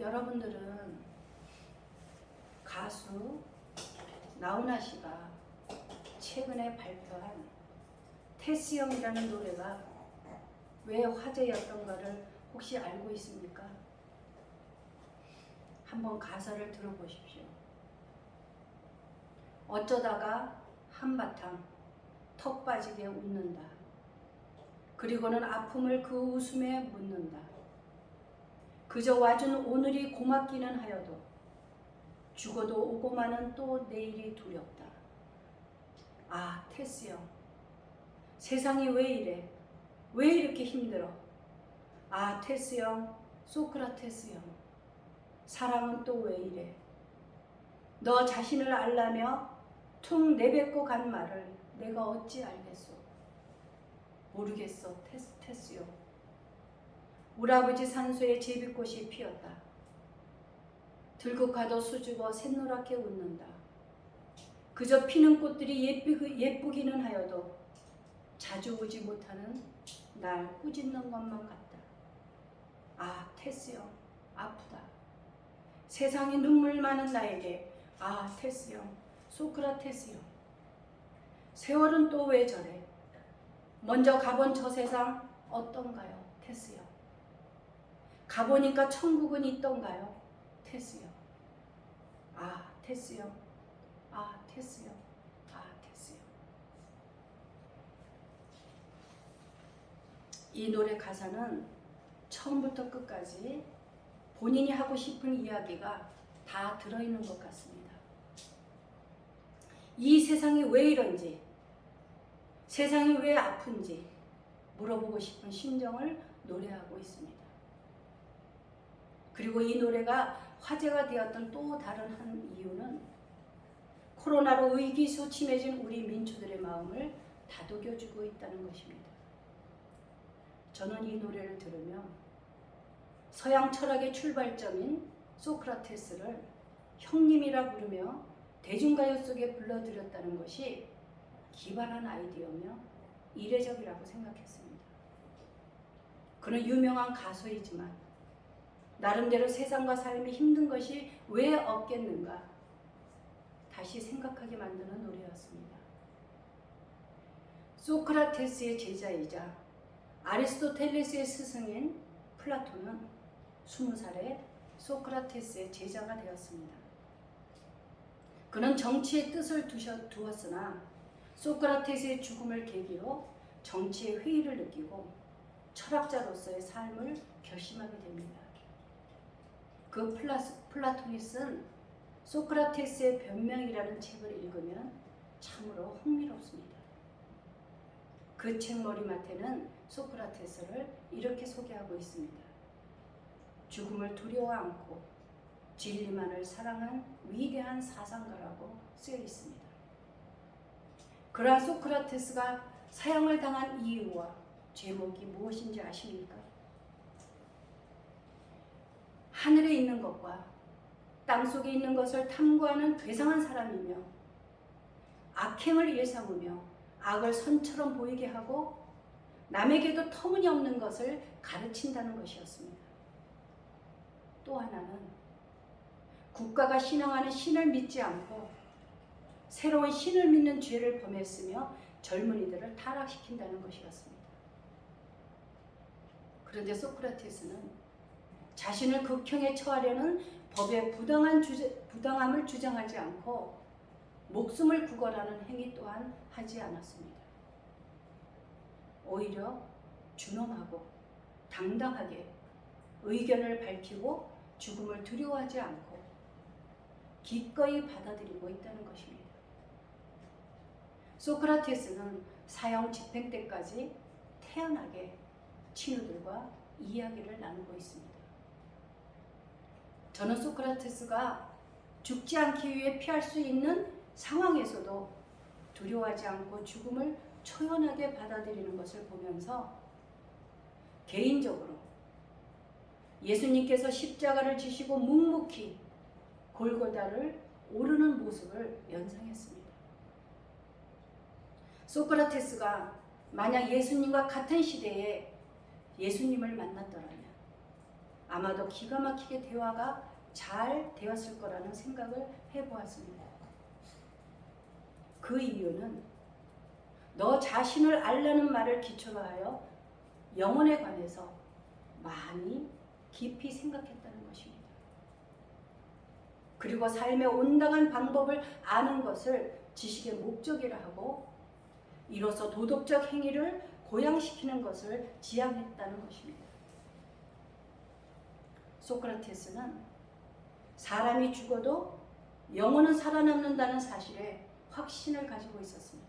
여러분들은 가수 나훈아 씨가 최근에 발표한 테스형이라는 노래가 왜 화제였던가를 혹시 알고 있습니까? 한번 가사를 들어보십시오. 어쩌다가 한바탕 턱 빠지게 웃는다. 그리고는 아픔을 그 웃음에 묻는다. 그저 와준 오늘이 고맙기는 하여도 죽어도 오고 마는 또 내일이 두렵다. 아, 테스 형. 세상이 왜 이래? 왜 이렇게 힘들어? 아, 테스 형, 소크라테스 형. 사랑은 또 왜 이래? 너 자신을 알라며 퉁 내뱉고 간 말을 내가 어찌 알겠소? 모르겠어, 테스 형. 우리 아버지 산소에 제비꽃이 피었다. 들국화도 수줍어 샛노랗게 웃는다. 그저 피는 꽃들이 예쁘기는 하여도 자주 오지 못하는 날 꾸짖는 것만 같다. 아, 테스 형, 아프다. 세상에 눈물 많은 나에게 아, 테스 형, 소크라테스 형. 세월은 또 왜 저래? 먼저 가본 저 세상 어떤가요, 테스 형? 가보니까 천국은 있던가요, 테스 형? 아, 테스 형, 아, 테스 형, 아, 테스 형. 이 노래 가사는 처음부터 끝까지 본인이 하고 싶은 이야기가 다 들어있는 것 같습니다. 이 세상이 왜 이런지, 세상이 왜 아픈지 물어보고 싶은 심정을 노래하고 있습니다. 그리고 이 노래가 화제가 되었던 또 다른 한 이유는 코로나로 의기소침해진 우리 민초들의 마음을 다독여주고 있다는 것입니다. 저는 이 노래를 들으며 서양 철학의 출발점인 소크라테스를 형님이라 부르며 대중가요 속에 불러들였다는 것이 기발한 아이디어며 이례적이라고 생각했습니다. 그는 유명한 가수이지만 나름대로 세상과 삶이 힘든 것이 왜 없겠는가 다시 생각하게 만드는 노래였습니다. 소크라테스의 제자이자 아리스토텔레스의 스승인 플라톤은 20살에 소크라테스의 제자가 되었습니다. 그는 정치의 뜻을 두었으나 소크라테스의 죽음을 계기로 정치의 회의를 느끼고 철학자로서의 삶을 결심하게 됩니다. 그 플라톤이 쓴 소크라테스의 변명이라는 책을 읽으면 참으로 흥미롭습니다. 그 책 머리맡에는 소크라테스를 이렇게 소개하고 있습니다. 죽음을 두려워 않고 진리만을 사랑한 위대한 사상가라고 쓰여 있습니다. 그러한 소크라테스가 사형을 당한 이유와 제목이 무엇인지 아십니까? 하늘에 있는 것과 땅속에 있는 것을 탐구하는 괴상한 사람이며 악행을 일삼으며 악을 선처럼 보이게 하고 남에게도 터무니없는 것을 가르친다는 것이었습니다. 또 하나는 국가가 신앙하는 신을 믿지 않고 새로운 신을 믿는 죄를 범했으며 젊은이들을 타락시킨다는 것이었습니다. 그런데 소크라테스는 자신을 극형에 처하려는 법의 부당함을 주장하지 않고 목숨을 구걸하는 행위 또한 하지 않았습니다. 오히려 준엄하고 당당하게 의견을 밝히고 죽음을 두려워하지 않고 기꺼이 받아들이고 있다는 것입니다. 소크라테스는 사형 집행 때까지 태연하게 친구들과 이야기를 나누고 있습니다. 저는 소크라테스가 죽지 않기 위해 피할 수 있는 상황에서도 두려워하지 않고 죽음을 초연하게 받아들이는 것을 보면서 개인적으로 예수님께서 십자가를 지시고 묵묵히 골고다를 오르는 모습을 연상했습니다. 소크라테스가 만약 예수님과 같은 시대에 예수님을 만났더라면 아마도 기가 막히게 대화가 잘 되었을 거라는 생각을 해보았습니다. 그 이유는 너 자신을 알라는 말을 기초로 하여 영혼에 관해서 많이 깊이 생각했다는 것입니다. 그리고 삶의 온당한 방법을 아는 것을 지식의 목적이라 하고 이로써 도덕적 행위를 고양시키는 것을 지향했다는 것입니다. 소크라테스는 사람이 죽어도 영혼은 살아남는다는 사실에 확신을 가지고 있었습니다.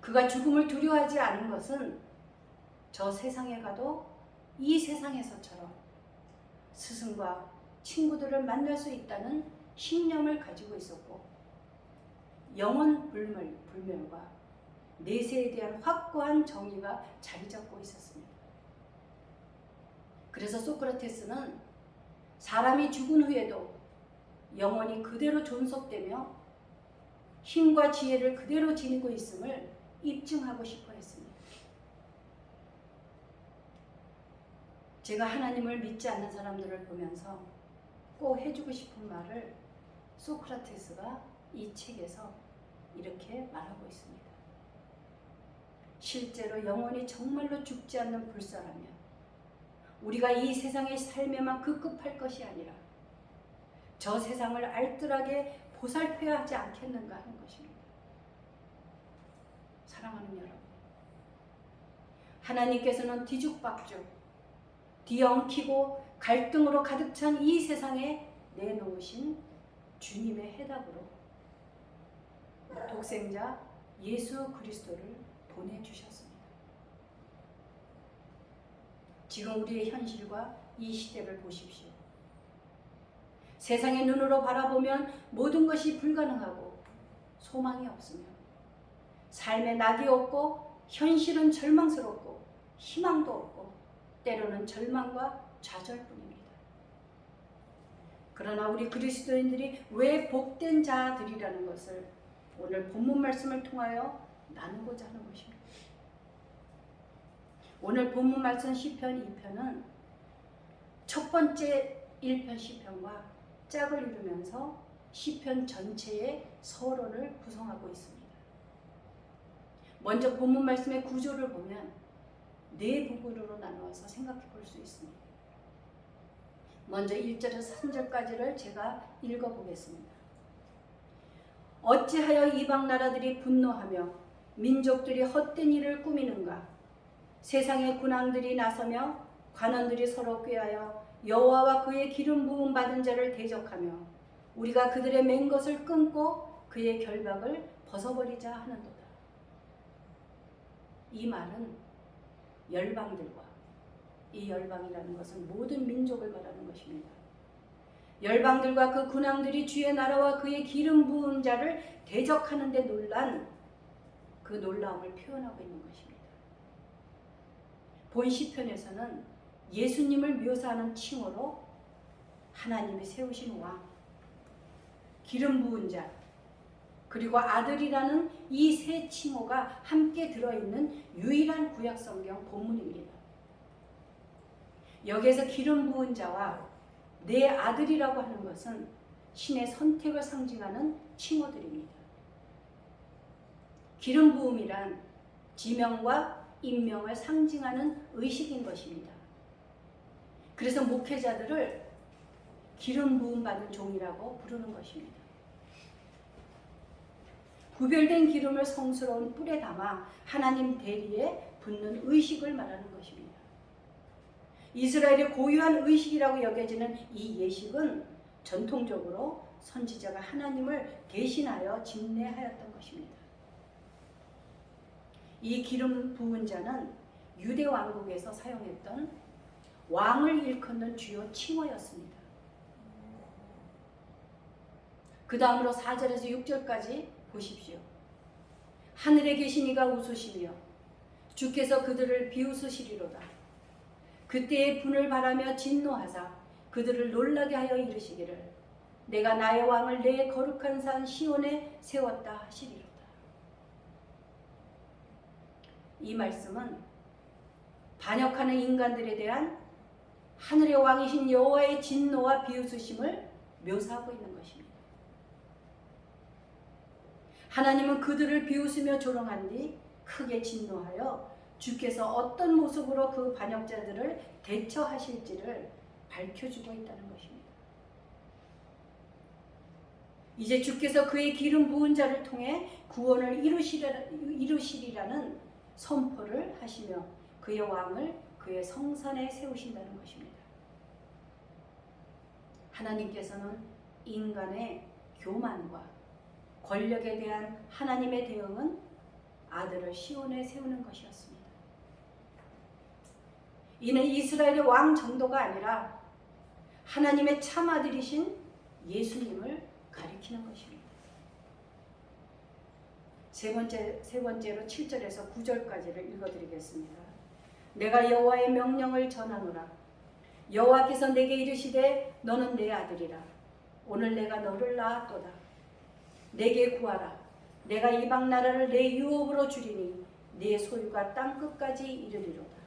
그가 죽음을 두려워하지 않은 것은 저 세상에 가도 이 세상에서처럼 스승과 친구들을 만날 수 있다는 신념을 가지고 있었고 영혼 불멸과 내세에 대한 확고한 정의가 자리 잡고 있었습니다. 그래서 소크라테스는 사람이 죽은 후에도 영혼이 그대로 존속되며 힘과 지혜를 그대로 지니고 있음을 입증하고 싶어 했습니다. 제가 하나님을 믿지 않는 사람들을 보면서 꼭 해주고 싶은 말을 소크라테스가 이 책에서 이렇게 말하고 있습니다. 실제로 영혼이 정말로 죽지 않는 불사라면 우리가 이 세상의 삶에만 급급할 것이 아니라 저 세상을 알뜰하게 보살펴야 하지 않겠는가 하는 것입니다. 사랑하는 여러분, 하나님께서는 뒤죽박죽, 뒤엉키고 갈등으로 가득 찬 이 세상에 내놓으신 주님의 해답으로 독생자 예수 그리스도를 보내주셨습니다. 지금 우리의 현실과 이 시대를 보십시오. 세상의 눈으로 바라보면 모든 것이 불가능하고 소망이 없으며 삶에 낙이 없고 현실은 절망스럽고 희망도 없고 때로는 절망과 좌절뿐입니다. 그러나 우리 그리스도인들이 왜 복된 자들이라는 것을 오늘 본문 말씀을 통하여 나누고자 하는 것입니다. 오늘 본문 말씀 시편 2편은 첫 번째 1편 시편과 짝을 이루면서 시편 전체의 서론을 구성하고 있습니다. 먼저 본문 말씀의 구조를 보면 네 부분으로 나누어서 생각해 볼 수 있습니다. 먼저 1절에서 3절까지를 제가 읽어보겠습니다. 어찌하여 이방 나라들이 분노하며 민족들이 헛된 일을 꾸미는가? 세상의 군왕들이 나서며 관원들이 서로 꾀하여 여호와와 그의 기름 부음 받은 자를 대적하며 우리가 그들의 맨 것을 끊고 그의 결박을 벗어버리자 하는도다. 이 말은 열방들과 이 열방이라는 것은 모든 민족을 말하는 것입니다. 열방들과 그 군왕들이 주의 나라와 그의 기름 부은 자를 대적하는 데 놀란 그 놀라움을 표현하고 있는 것입니다. 본 시편에서는 예수님을 묘사하는 칭호로 하나님이 세우신 왕, 기름 부은 자, 그리고 아들이라는 이 세 칭호가 함께 들어있는 유일한 구약성경 본문입니다. 여기에서 기름 부은 자와 내 아들이라고 하는 것은 신의 선택을 상징하는 칭호들입니다. 기름 부음이란 지명과 임명을 상징하는 의식인 것입니다. 그래서 목회자들을 기름 부음 받은 종이라고 부르는 것입니다. 구별된 기름을 성스러운 뿔에 담아 하나님 대리에 붓는 의식을 말하는 것입니다. 이스라엘의 고유한 의식이라고 여겨지는 이 예식은 전통적으로 선지자가 하나님을 대신하여 집례하였던 것입니다. 이 기름 부은 자는 유대 왕국에서 사용했던 왕을 일컫는 주요 칭호였습니다. 그 다음으로 4절에서 6절까지 보십시오. 하늘에 계신 이가 웃으시며 주께서 그들을 비웃으시리로다. 그때의 분을 바라며 진노하사 그들을 놀라게 하여 이르시기를 내가 나의 왕을 내 거룩한 산 시온에 세웠다 하시리로다. 이 말씀은 반역하는 인간들에 대한 하늘의 왕이신 여호와의 진노와 비웃으심을 묘사하고 있는 것입니다. 하나님은 그들을 비웃으며 조롱한 뒤 크게 진노하여 주께서 어떤 모습으로 그 반역자들을 대처하실지를 밝혀주고 있다는 것입니다. 이제 주께서 그의 기름 부은 자를 통해 구원을 이루시리라는 선포를 하시며 그의 왕을 그의 성산에 세우신다는 것입니다. 하나님께서는 인간의 교만과 권력에 대한 하나님의 대응은 아들을 시온에 세우는 것이었습니다. 이는 이스라엘의 왕 정도가 아니라 하나님의 참 아들이신 예수님을 가리키는 것입니다. 세 번째로 7절에서 9절까지를 읽어드리겠습니다. 내가 여호와의 명령을 전하노라. 여호와께서 내게 이르시되 너는 내 아들이라. 오늘 내가 너를 낳았도다. 내게 구하라. 내가 이방 나라를 내 유업으로 주리니 네 소유가 땅 끝까지 이르리로다.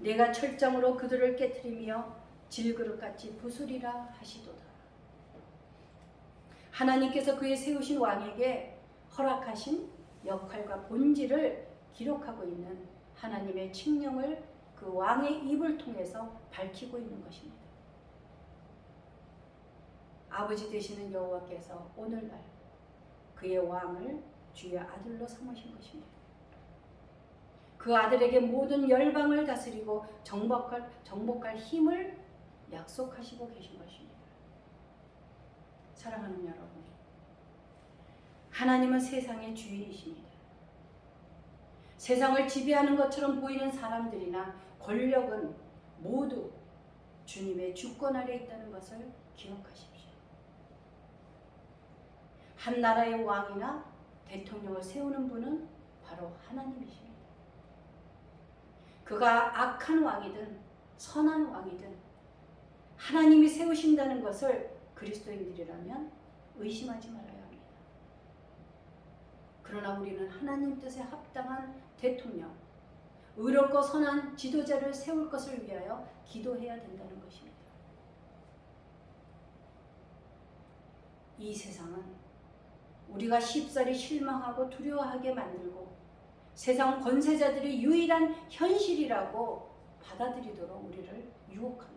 내가 철장으로 그들을 깨뜨리며 질그릇같이 부수리라 하시도다. 하나님께서 그의 세우신 왕에게 허락하신 역할과 본질을 기록하고 있는 하나님의 칙령을 그 왕의 입을 통해서 밝히고 있는 것입니다. 아버지 되시는 여호와께서 오늘날 그의 왕을 주의 아들로 삼으신 것입니다. 그 아들에게 모든 열방을 다스리고 정복할 힘을 약속하시고 계신 것입니다. 사랑하는 여러분, 하나님은 세상의 주인이십니다. 세상을 지배하는 것처럼 보이는 사람들이나 권력은 모두 주님의 주권 아래 있다는 것을 기억하십시오. 한 나라의 왕이나 대통령을 세우는 분은 바로 하나님이십니다. 그가 악한 왕이든 선한 왕이든 하나님이 세우신다는 것을 그리스도인들이라면 의심하지 말아야 합니다. 그러나 우리는 하나님 뜻에 합당한 대통령, 의롭고 선한 지도자를 세울 것을 위하여 기도해야 된다는 것입니다. 이 세상은 우리가 쉽사리 실망하고 두려워하게 만들고 세상 권세자들이 유일한 현실이라고 받아들이도록 우리를 유혹합니다.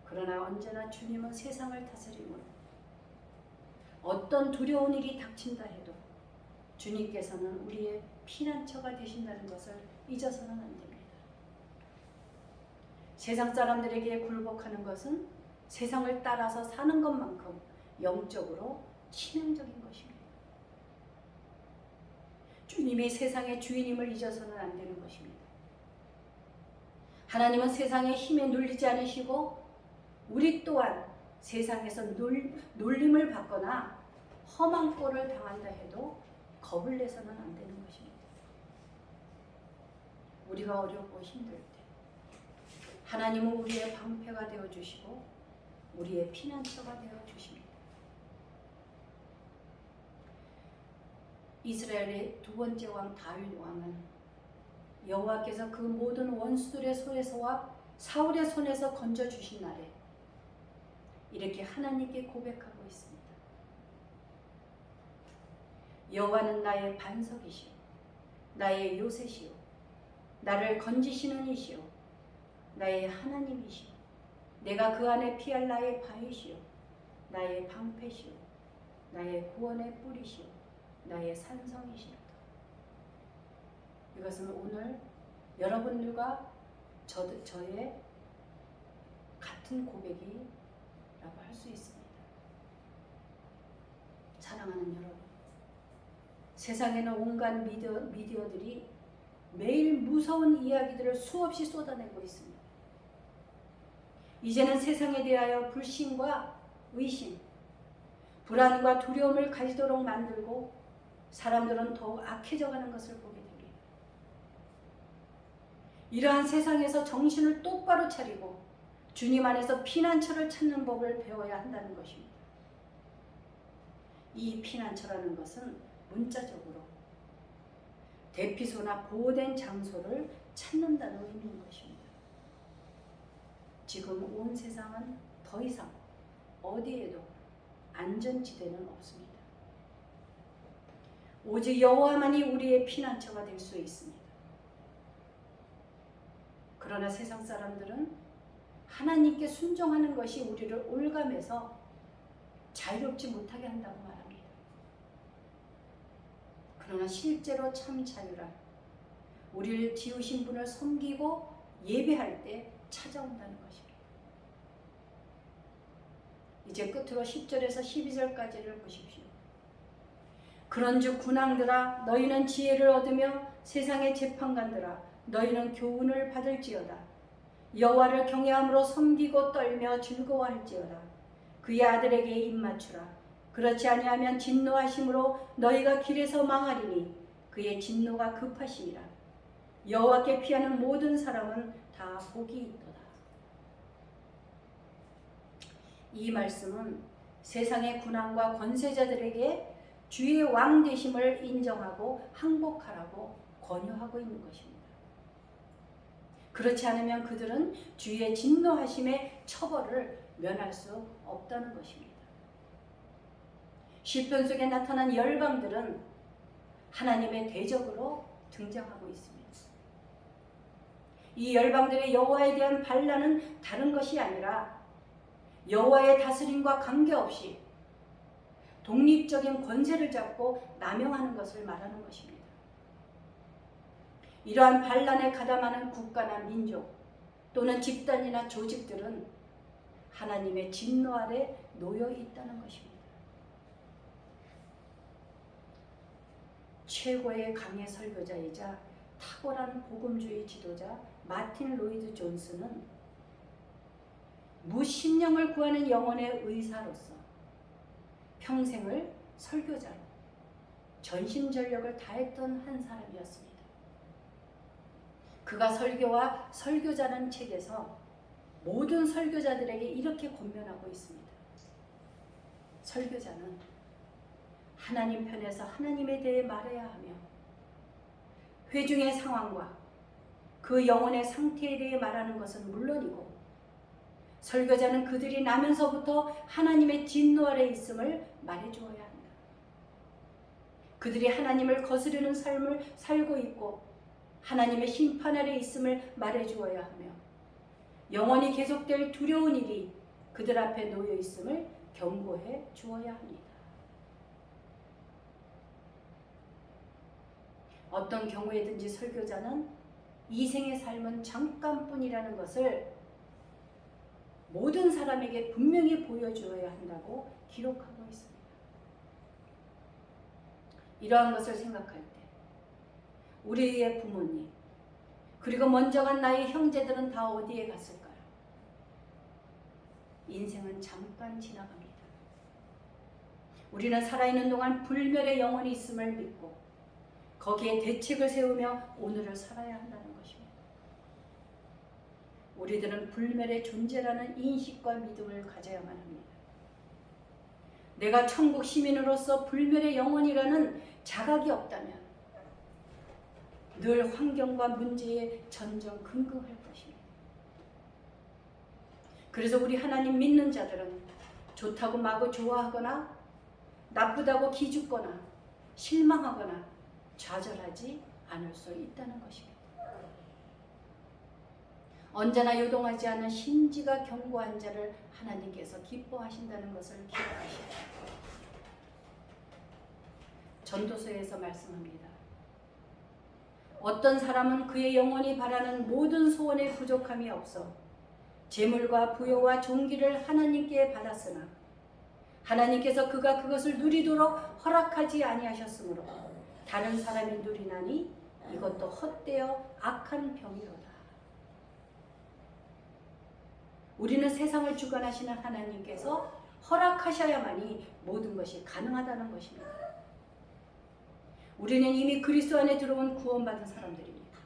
그러나 언제나 주님은 세상을 다스림으로 어떤 두려운 일이 닥친다 해도 주님께서는 우리의 피난처가 되신다는 것을 잊어서는 안 됩니다. 세상 사람들에게 굴복하는 것은 세상을 따라서 사는 것만큼 영적으로 치명적인 것입니다. 주님이 세상의 주인임을 잊어서는 안 되는 것입니다. 하나님은 세상의 힘에 눌리지 않으시고 우리 또한 세상에서 놀림을 받거나 험한 꼴을 당한다 해도 겁을 내서는 안 되는 것입니다. 우리가 어렵고 힘들 때 하나님은 우리의 방패가 되어주시고 우리의 피난처가 되어주십니다. 이스라엘의 두 번째 왕 다윗 왕은 여호와께서 그 모든 원수들의 손에서와 사울의 손에서 건져주신 날에 이렇게 하나님께 고백하고 있습니다. 여호와는 나의 반석이시오, 나의 요새시오, 나를 건지시는 이시오, 나의 하나님이시오, 내가 그 안에 피할 나의 바위시오, 나의 방패시오, 나의 구원의 뿌리시오, 나의 산성이시로다. 이것은 오늘 여러분들과 저의 같은 고백이라고 할 수 있습니다. 사랑하는 여러분, 세상에는 온갖 미디어들이 매일 무서운 이야기들을 수없이 쏟아내고 있습니다. 이제는 세상에 대하여 불신과 의심, 불안과 두려움을 가지도록 만들고 사람들은 더욱 악해져가는 것을 보게 됩니다. 이러한 세상에서 정신을 똑바로 차리고 주님 안에서 피난처를 찾는 법을 배워야 한다는 것입니다. 이 피난처라는 것은 문자적으로 대피소나 보호된 장소를 찾는다는 의미인 것입니다. 지금 온 세상은 더 이상 어디에도 안전지대는 없습니다. 오직 여호와만이 우리의 피난처가 될 수 있습니다. 그러나 세상 사람들은 하나님께 순종하는 것이 우리를 올감해서 자유롭지 못하게 한다고 말합니다. 그러나 실제로 참 자유란 우리를 지으신 분을 섬기고 예배할 때 찾아온다는 것입니다. 이제 끝으로 10절에서 12절까지를 보십시오. 그런즉 군왕들아 너희는 지혜를 얻으며 세상의 재판관들아 너희는 교훈을 받을지어다. 여호와를 경외함으로 섬기고 떨며 즐거워할지어다. 그의 아들에게 입맞추라. 그렇지 아니하면 진노하심으로 너희가 길에서 망하리니 그의 진노가 급하시니라. 여호와께 피하는 모든 사람은 다 복이 있도다. 이 말씀은 세상의 군왕과 권세자들에게 주의 왕 되심을 인정하고 항복하라고 권유하고 있는 것입니다. 그렇지 않으면 그들은 주의 진노하심의 처벌을 면할 수 없다는 것입니다. 시편 속에 나타난 열방들은 하나님의 대적으로 등장하고 있습니다. 이 열방들의 여호와에 대한 반란은 다른 것이 아니라 여호와의 다스림과 관계없이 독립적인 권세를 잡고 남용하는 것을 말하는 것입니다. 이러한 반란에 가담하는 국가나 민족 또는 집단이나 조직들은 하나님의 진노 아래 놓여 있다는 것입니다. 최고의 강의 설교자이자 탁월한 복음주의 지도자 마틴 로이드 존스는 무신령을 구하는 영혼의 의사로서 평생을 설교자로 전심전력을 다했던 한 사람이었습니다. 그가 설교와 설교자는 책에서 모든 설교자들에게 이렇게 권면하고 있습니다. 설교자는 하나님 편에서 하나님에 대해 말해야 하며 회중의 상황과 그 영혼의 상태에 대해 말하는 것은 물론이고 설교자는 그들이 나면서부터 하나님의 진노 아래 있음을 말해주어야 합니다. 그들이 하나님을 거스르는 삶을 살고 있고 하나님의 심판 아래 있음을 말해주어야 하며 영원히 계속될 두려운 일이 그들 앞에 놓여 있음을 경고해 주어야 합니다. 어떤 경우에든지 설교자는 이 생의 삶은 잠깐뿐이라는 것을 모든 사람에게 분명히 보여주어야 한다고 기록하고 있습니다. 이러한 것을 생각할 때 우리의 부모님 그리고 먼저 간 나의 형제들은 다 어디에 갔을까요? 인생은 잠깐 지나갑니다. 우리는 살아있는 동안 불멸의 영혼이 있음을 믿고 거기에 대책을 세우며 오늘을 살아야 한다는 것입니다. 우리들은 불멸의 존재라는 인식과 믿음을 가져야만 합니다. 내가 천국 시민으로서 불멸의 영혼이라는 자각이 없다면 늘 환경과 문제에 전전긍긍할 것입니다. 그래서 우리 하나님 믿는 자들은 좋다고 마구 좋아하거나 나쁘다고 기죽거나 실망하거나 좌절하지 않을 수 있다는 것입니다. 언제나 요동하지 않는 심지가 견고한 자를 하나님께서 기뻐하신다는 것을 기억하십시오. 전도서에서 말씀합니다. 어떤 사람은 그의 영혼이 바라는 모든 소원에 부족함이 없어 재물과 부요와 존귀를 하나님께 받았으나 하나님께서 그가 그것을 누리도록 허락하지 아니하셨으므로 다른 사람이 누리나니 이것도 헛되어 악한 병이로다. 우리는 세상을 주관하시는 하나님께서 허락하셔야만이 모든 것이 가능하다는 것입니다. 우리는 이미 그리스도 안에 들어온 구원받은 사람들입니다.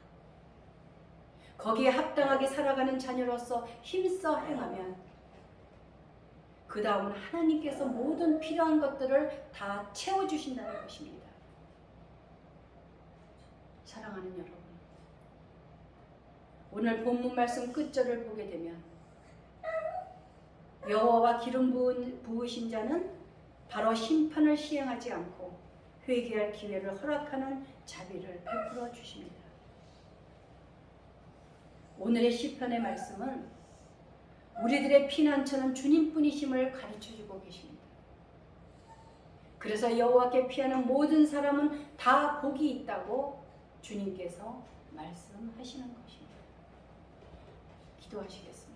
거기에 합당하게 살아가는 자녀로서 힘써 행하면 그 다음은 하나님께서 모든 필요한 것들을 다 채워주신다는 것입니다. 사랑하는 여러분, 오늘 본문 말씀 끝절을 보게 되면 여호와와 기름 부으신 자는 바로 심판을 시행하지 않고 회개할 기회를 허락하는 자비를 베풀어 주십니다. 오늘의 시편의 말씀은 우리들의 피난처는 주님뿐이심을 가르쳐주고 계십니다. 그래서 여호와께 피하는 모든 사람은 다 복이 있다고 주님께서 말씀하시는 것입니다. 기도하시겠습니다.